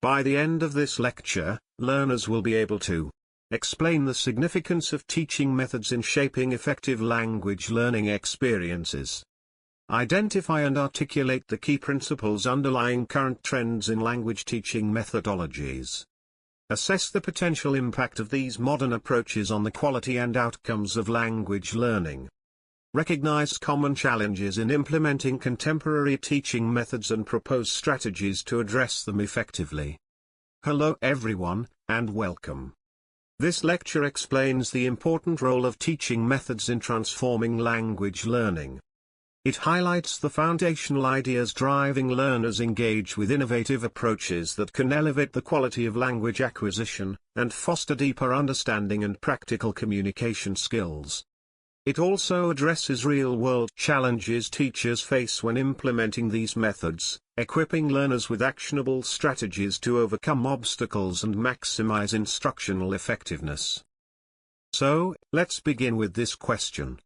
By the end of this lecture, learners will be able to explain the significance of teaching methods in shaping effective language learning experiences, identify and articulate the key principles underlying current trends in language teaching methodologies, assess the potential impact of these modern approaches on the quality and outcomes of language learning, recognize common challenges in implementing contemporary teaching methods and propose strategies to address them effectively. Hello everyone, and welcome. This lecture explains the important role of teaching methods in transforming language learning. It highlights the foundational ideas driving learners engage with innovative approaches that can elevate the quality of language acquisition, and foster deeper understanding and practical communication skills. It also addresses real-world challenges teachers face when implementing these methods, equipping learners with actionable strategies to overcome obstacles and maximize instructional effectiveness. So, let's begin with this question.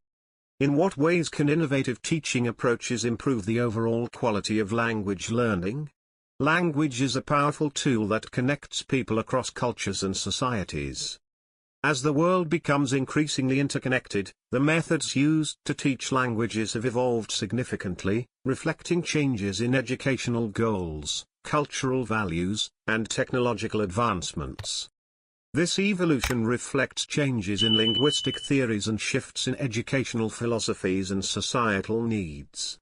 In what ways can innovative teaching approaches improve the overall quality of language learning? Language is a powerful tool that connects people across cultures and societies. As the world becomes increasingly interconnected, the methods used to teach languages have evolved significantly, reflecting changes in educational goals, cultural values, and technological advancements. This evolution reflects changes in linguistic theories and shifts in educational philosophies and societal needs.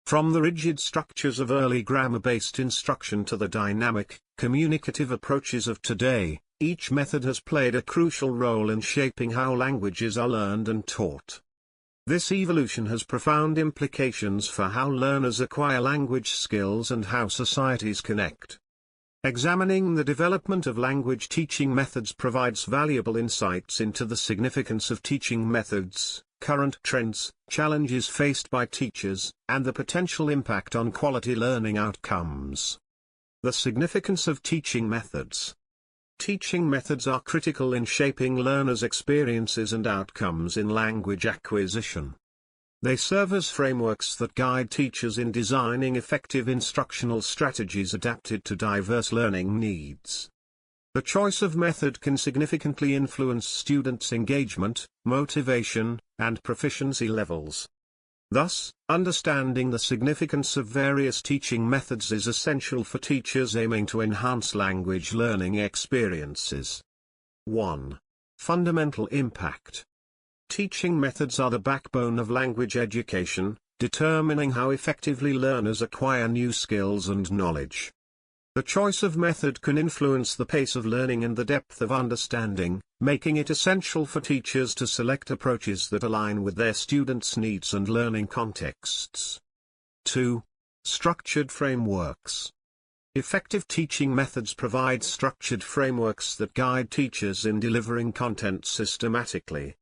From the rigid structures of early grammar-based instruction to the dynamic, communicative approaches of today, each method has played a crucial role in shaping how languages are learned and taught. This evolution has profound implications for how learners acquire language skills and how societies connect. Examining the development of language teaching methods provides valuable insights into the significance of teaching methods, current trends, challenges faced by teachers, and the potential impact on quality learning outcomes. The significance of teaching methods. Teaching methods are critical in shaping learners' experiences and outcomes in language acquisition. They serve as frameworks that guide teachers in designing effective instructional strategies adapted to diverse learning needs. The choice of method can significantly influence students' engagement, motivation, and proficiency levels. Thus, understanding the significance of various teaching methods is essential for teachers aiming to enhance language learning experiences. 1. Fundamental impact. Teaching methods are the backbone of language education, determining how effectively learners acquire new skills and knowledge. The choice of method can influence the pace of learning and the depth of understanding, making it essential for teachers to select approaches that align with their students' needs and learning contexts. 2. Structured frameworks. Effective teaching methods provide structured frameworks that guide teachers in delivering content systematically.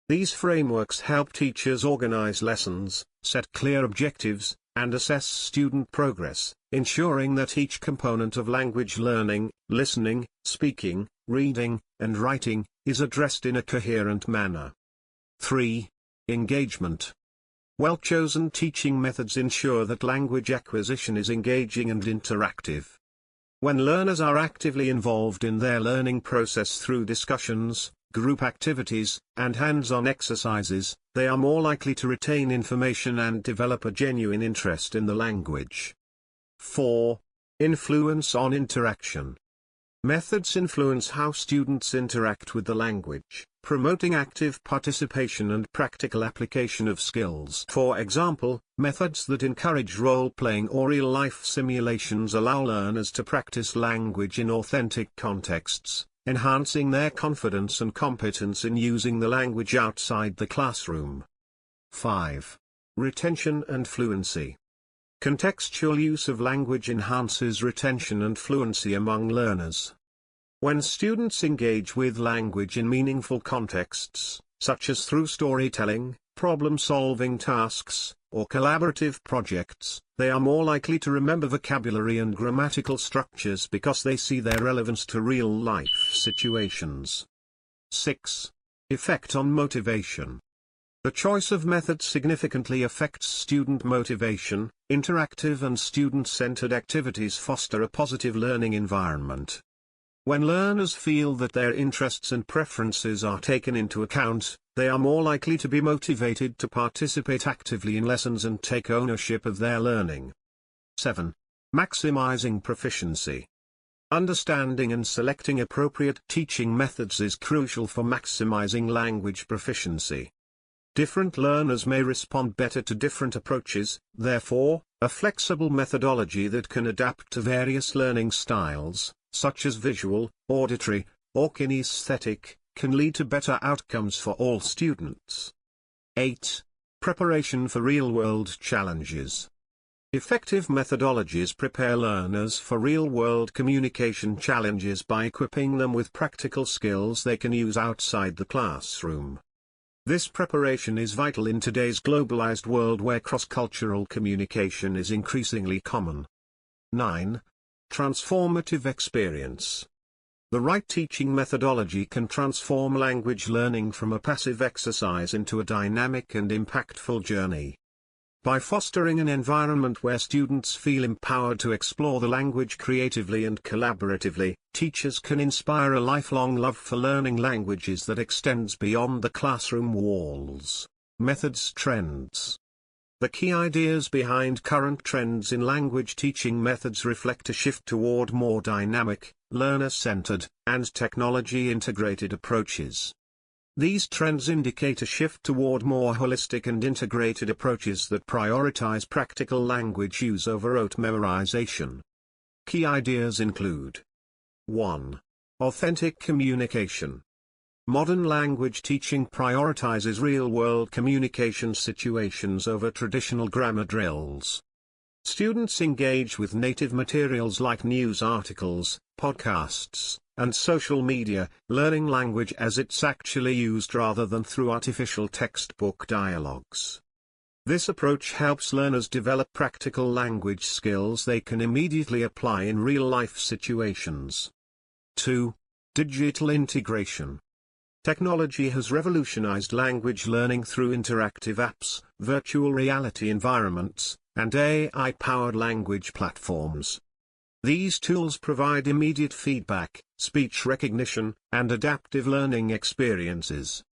These frameworks help teachers organize lessons, set clear objectives, and assess student progress, ensuring that each component of language learning, listening, speaking, reading, and writing, is addressed in a coherent manner. 3. Engagement. Well-chosen teaching methods ensure that language acquisition is engaging and interactive. When learners are actively involved in their learning process through discussions, group activities, and hands-on exercises, they are more likely to retain information and develop a genuine interest in the language. 4. Influence on interaction. Methods influence how students interact with the language, promoting active participation and practical application of skills. For example, methods that encourage role-playing or real-life simulations allow learners to practice language in authentic contexts, enhancing their confidence and competence in using the language outside the classroom. 5. Retention and fluency. Contextual use of language enhances retention and fluency among learners. When students engage with language in meaningful contexts, such as through storytelling, problem-solving tasks, or collaborative projects, they are more likely to remember vocabulary and grammatical structures because they see their relevance to real-life situations. 6. Effect on motivation. The choice of methods significantly affects student motivation. Interactive and student-centered activities foster a positive learning environment. When learners feel that their interests and preferences are taken into account, they are more likely to be motivated to participate actively in lessons and take ownership of their learning. 7. Maximizing proficiency. Understanding and selecting appropriate teaching methods is crucial for maximizing language proficiency. Different learners may respond better to different approaches, therefore, a flexible methodology that can adapt to various learning styles, such as visual, auditory, or kinesthetic, can lead to better outcomes for all students. 8. Preparation for real-world challenges. Effective methodologies prepare learners for real-world communication challenges by equipping them with practical skills they can use outside the classroom. This preparation is vital in today's globalized world where cross-cultural communication is increasingly common. 9. Transformative experience. The right teaching methodology can transform language learning from a passive exercise into a dynamic and impactful journey. By fostering an environment where students feel empowered to explore the language creatively and collaboratively, teachers can inspire a lifelong love for learning languages that extends beyond the classroom walls. Methods trends. The key ideas behind current trends in language teaching methods reflect a shift toward more dynamic, learner-centered, and technology-integrated approaches. These trends indicate a shift toward more holistic and integrated approaches that prioritize practical language use over rote memorization. Key ideas include: 1. Authentic communication. Modern language teaching prioritizes real-world communication situations over traditional grammar drills. Students engage with native materials like news articles, podcasts, and social media, learning language as it's actually used rather than through artificial textbook dialogues. This approach helps learners develop practical language skills they can immediately apply in real-life situations. 2. Digital integration. Technology has revolutionized language learning through interactive apps, virtual reality environments, and AI-powered language platforms. These tools provide immediate feedback, speech recognition, and adaptive learning experiences.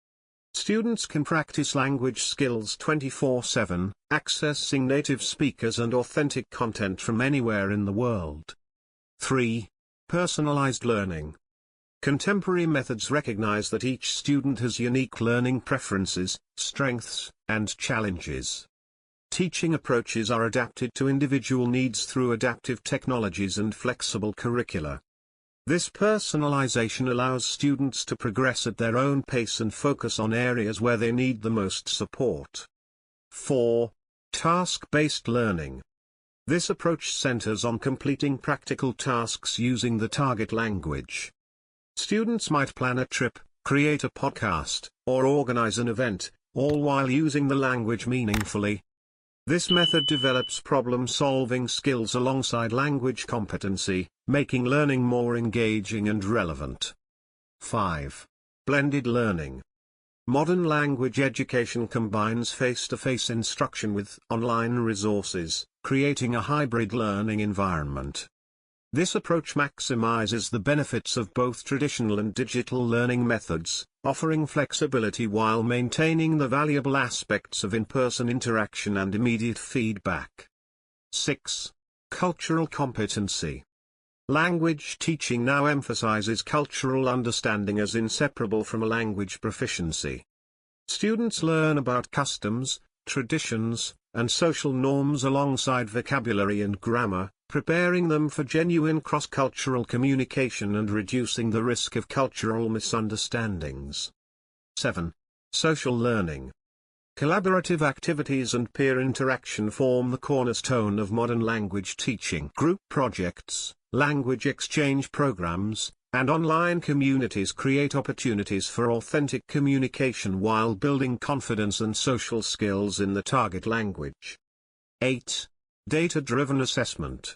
Students can practice language skills 24/7, accessing native speakers and authentic content from anywhere in the world. 3. Personalized learning. Contemporary methods recognize that each student has unique learning preferences, strengths, and challenges. Teaching approaches are adapted to individual needs through adaptive technologies and flexible curricula. This personalization allows students to progress at their own pace and focus on areas where they need the most support. 4. Task-based learning. This approach centers on completing practical tasks using the target language. Students might plan a trip, create a podcast, or organize an event, all while using the language meaningfully. This method develops problem-solving skills alongside language competency, making learning more engaging and relevant. 5. Blended learning. Modern language education combines face-to-face instruction with online resources, creating a hybrid learning environment. This approach maximizes the benefits of both traditional and digital learning methods, offering flexibility while maintaining the valuable aspects of in-person interaction and immediate feedback. 6. Cultural competency. Language teaching now emphasizes cultural understanding as inseparable from a language proficiency. Students learn about customs, traditions, and social norms alongside vocabulary and grammar, preparing them for genuine cross-cultural communication and reducing the risk of cultural misunderstandings. 7. Social learning. Collaborative activities and peer interaction form the cornerstone of modern language teaching. Group projects, language exchange programs, and online communities create opportunities for authentic communication while building confidence and social skills in the target language. 8. Data-driven assessment.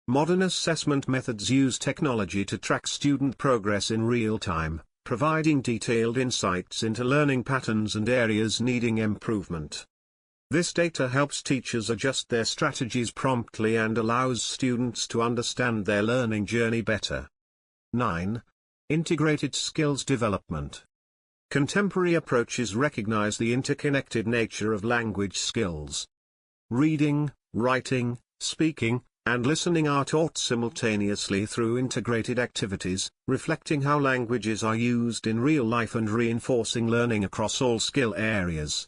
Modern assessment methods use technology to track student progress in real time, providing detailed insights into learning patterns and areas needing improvement. This data helps teachers adjust their strategies promptly and allows students to understand their learning journey better. 9. Integrated skills development. Contemporary approaches recognize the interconnected nature of language skills. Reading, writing, speaking, and listening are taught simultaneously through integrated activities, reflecting how languages are used in real life and reinforcing learning across all skill areas.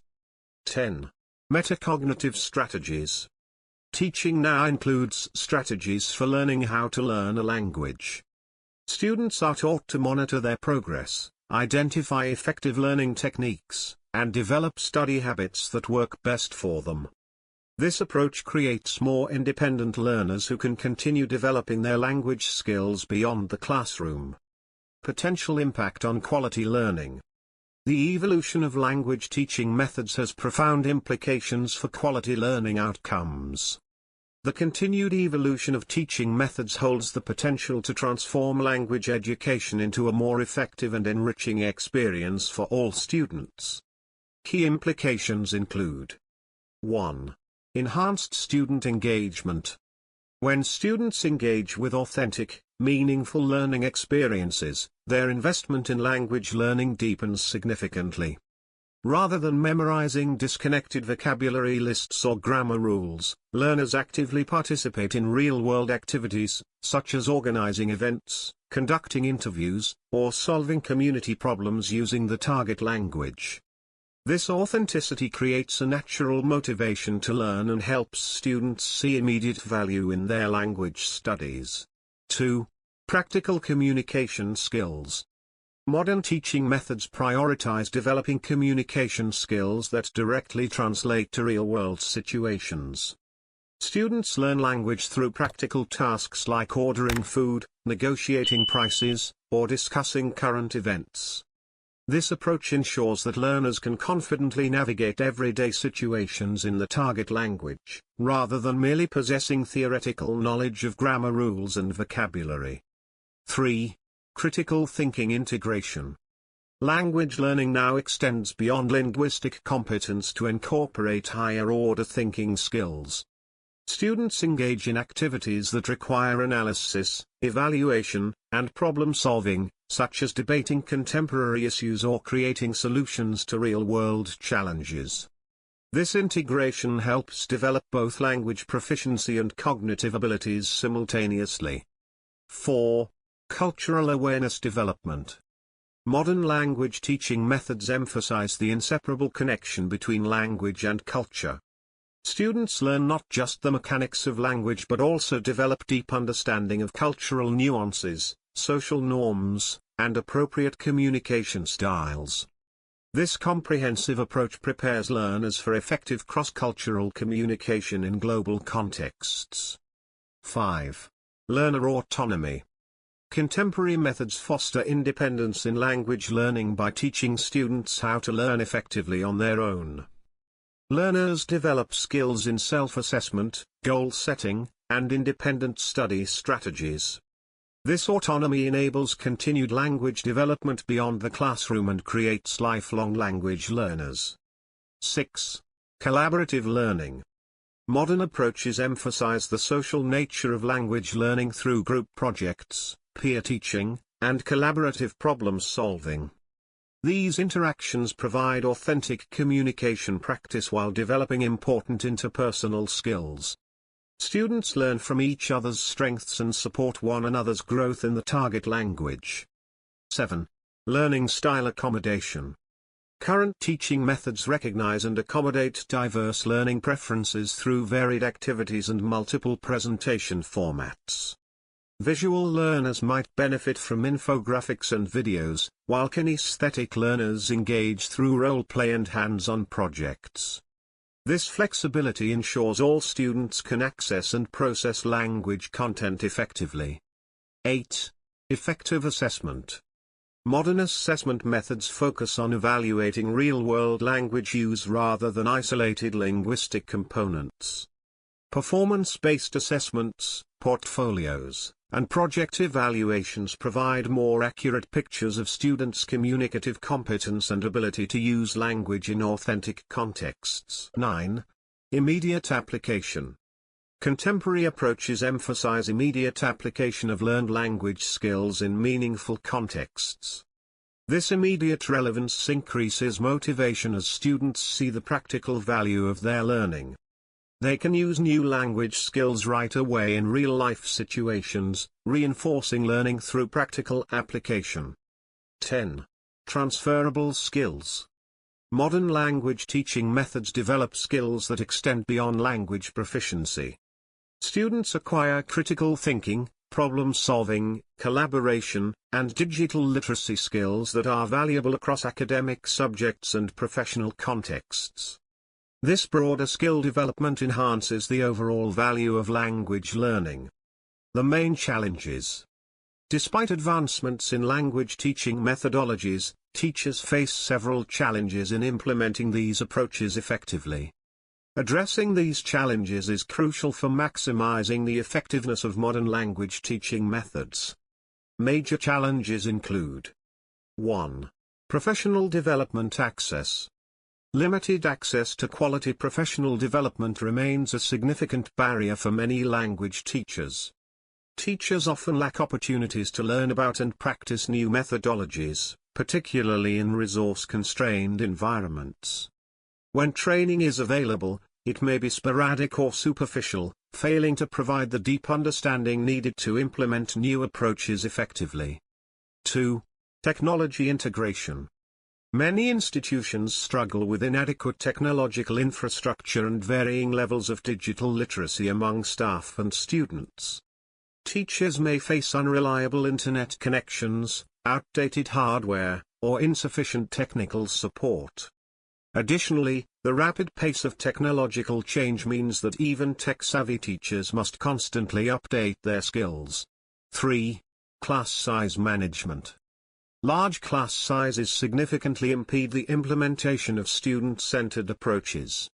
10. Metacognitive strategies. Teaching now includes strategies for learning how to learn a language. Students are taught to monitor their progress, identify effective learning techniques, and develop study habits that work best for them. This approach creates more independent learners who can continue developing their language skills beyond the classroom. Potential impact on quality learning. The evolution of language teaching methods has profound implications for quality learning outcomes. The continued evolution of teaching methods holds the potential to transform language education into a more effective and enriching experience for all students. Key implications include: 1. Enhanced student engagement. When students engage with authentic, meaningful learning experiences, their investment in language learning deepens significantly. Rather than memorizing disconnected vocabulary lists or grammar rules, learners actively participate in real-world activities, such as organizing events, conducting interviews, or solving community problems using the target language. This authenticity creates a natural motivation to learn and helps students see immediate value in their language studies. 2. Practical communication skills. Modern teaching methods prioritize developing communication skills that directly translate to real-world situations. Students learn language through practical tasks like ordering food, negotiating prices, or discussing current events. This approach ensures that learners can confidently navigate everyday situations in the target language, rather than merely possessing theoretical knowledge of grammar rules and vocabulary. 3. Critical thinking integration. Language learning now extends beyond linguistic competence to incorporate higher-order thinking skills. Students engage in activities that require analysis, evaluation, and problem-solving, such as debating contemporary issues or creating solutions to real-world challenges. This integration helps develop both language proficiency and cognitive abilities simultaneously. 4. Cultural awareness development. Modern language teaching methods emphasize the inseparable connection between language and culture. Students learn not just the mechanics of language but also develop deep understanding of cultural nuances, social norms, and appropriate communication styles. This comprehensive approach prepares learners for effective cross-cultural communication in global contexts. 5. Learner autonomy. Contemporary methods foster independence in language learning by teaching students how to learn effectively on their own. Learners develop skills in self-assessment, goal setting, and independent study strategies. This autonomy enables continued language development beyond the classroom and creates lifelong language learners. 6. Collaborative learning. Modern approaches emphasize the social nature of language learning through group projects, peer teaching, and collaborative problem solving. These interactions provide authentic communication practice while developing important interpersonal skills. Students learn from each other's strengths and support one another's growth in the target language. 7. Learning style accommodation. Current teaching methods recognize and accommodate diverse learning preferences through varied activities and multiple presentation formats. Visual learners might benefit from infographics and videos, while kinesthetic learners engage through role-play and hands-on projects. This flexibility ensures all students can access and process language content effectively. 8. Effective assessment. Modern assessment methods focus on evaluating real-world language use rather than isolated linguistic components. Performance-based assessments, portfolios, and project evaluations provide more accurate pictures of students' communicative competence and ability to use language in authentic contexts. 9. Immediate application. Contemporary approaches emphasize immediate application of learned language skills in meaningful contexts. This immediate relevance increases motivation as students see the practical value of their learning. They can use new language skills right away in real-life situations, reinforcing learning through practical application. 10. Transferable skills. Modern language teaching methods develop skills that extend beyond language proficiency. Students acquire critical thinking, problem-solving, collaboration, and digital literacy skills that are valuable across academic subjects and professional contexts. This broader skill development enhances the overall value of language learning. The main challenges. Despite advancements in language teaching methodologies, teachers face several challenges in implementing these approaches effectively. Addressing these challenges is crucial for maximizing the effectiveness of modern language teaching methods. Major challenges include: 1. Professional development access. Limited access to quality professional development remains a significant barrier for many language teachers. Teachers often lack opportunities to learn about and practice new methodologies, particularly in resource-constrained environments. When training is available, it may be sporadic or superficial, failing to provide the deep understanding needed to implement new approaches effectively. 2. Technology integration. Many institutions struggle with inadequate technological infrastructure and varying levels of digital literacy among staff and students. Teachers may face unreliable internet connections, outdated hardware, or insufficient technical support. Additionally, the rapid pace of technological change means that even tech-savvy teachers must constantly update their skills. 3. Class size management. Large class sizes significantly impede the implementation of student-centered approaches.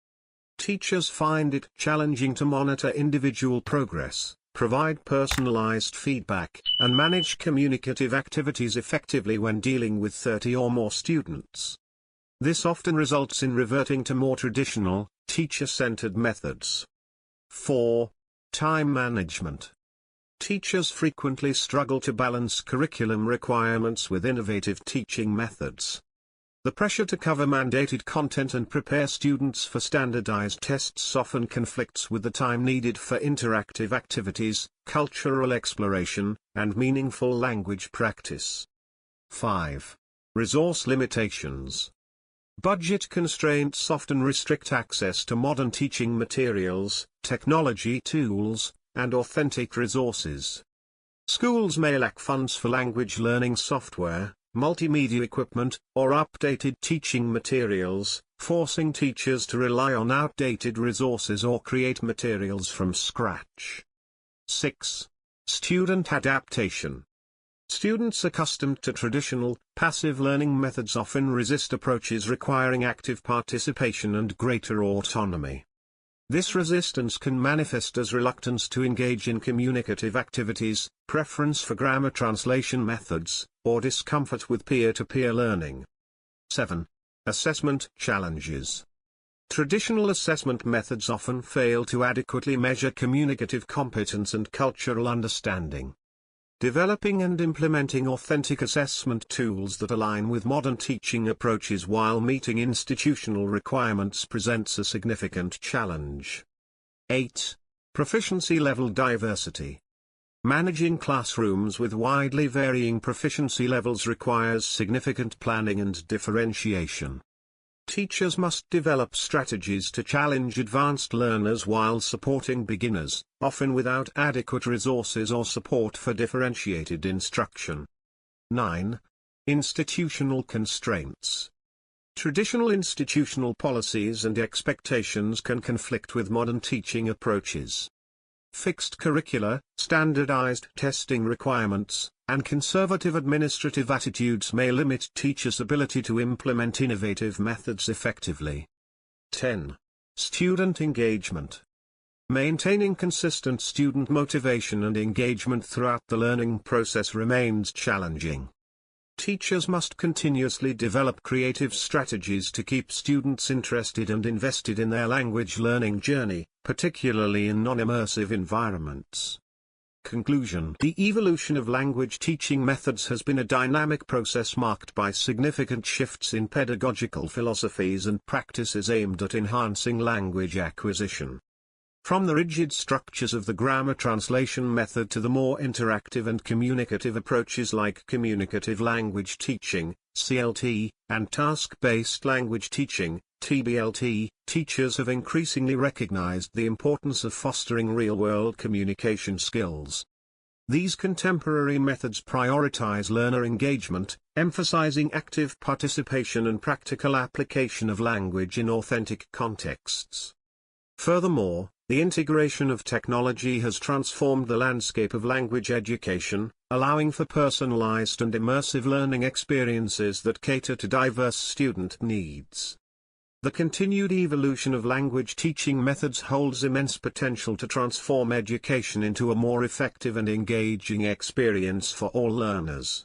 Teachers find it challenging to monitor individual progress, provide personalized feedback, and manage communicative activities effectively when dealing with 30 or more students. This often results in reverting to more traditional, teacher-centered methods. 4. Time management. Teachers frequently struggle to balance curriculum requirements with innovative teaching methods. The pressure to cover mandated content and prepare students for standardized tests often conflicts with the time needed for interactive activities, cultural exploration, and meaningful language practice. 5. Resource limitations. Budget constraints often restrict access to modern teaching materials, technology tools, and authentic resources. Schools may lack funds for language learning software, multimedia equipment, or updated teaching materials, forcing teachers to rely on outdated resources or create materials from scratch. 6. Student adaptation. Students accustomed to traditional, passive learning methods often resist approaches requiring active participation and greater autonomy. This resistance can manifest as reluctance to engage in communicative activities, preference for grammar translation methods, or discomfort with peer-to-peer learning. 7. Assessment challenges. Traditional assessment methods often fail to adequately measure communicative competence and cultural understanding. Developing and implementing authentic assessment tools that align with modern teaching approaches while meeting institutional requirements presents a significant challenge. 8. Proficiency level diversity. Managing classrooms with widely varying proficiency levels requires significant planning and differentiation. Teachers must develop strategies to challenge advanced learners while supporting beginners, often without adequate resources or support for differentiated instruction. 9. Institutional constraints. Traditional institutional policies and expectations can conflict with modern teaching approaches. Fixed curricula, standardized testing requirements, and conservative administrative attitudes may limit teachers' ability to implement innovative methods effectively. 10. Student engagement. Maintaining consistent student motivation and engagement throughout the learning process remains challenging. Teachers must continuously develop creative strategies to keep students interested and invested in their language learning journey, particularly in non-immersive environments. Conclusion: the evolution of language teaching methods has been a dynamic process marked by significant shifts in pedagogical philosophies and practices aimed at enhancing language acquisition. From the rigid structures of the grammar translation method to the more interactive and communicative approaches like communicative language teaching, CLT, and task-based language teaching, TBLT, teachers have increasingly recognized the importance of fostering real-world communication skills. These contemporary methods prioritize learner engagement, emphasizing active participation and practical application of language in authentic contexts. Furthermore, the integration of technology has transformed the landscape of language education, allowing for personalized and immersive learning experiences that cater to diverse student needs. The continued evolution of language teaching methods holds immense potential to transform education into a more effective and engaging experience for all learners.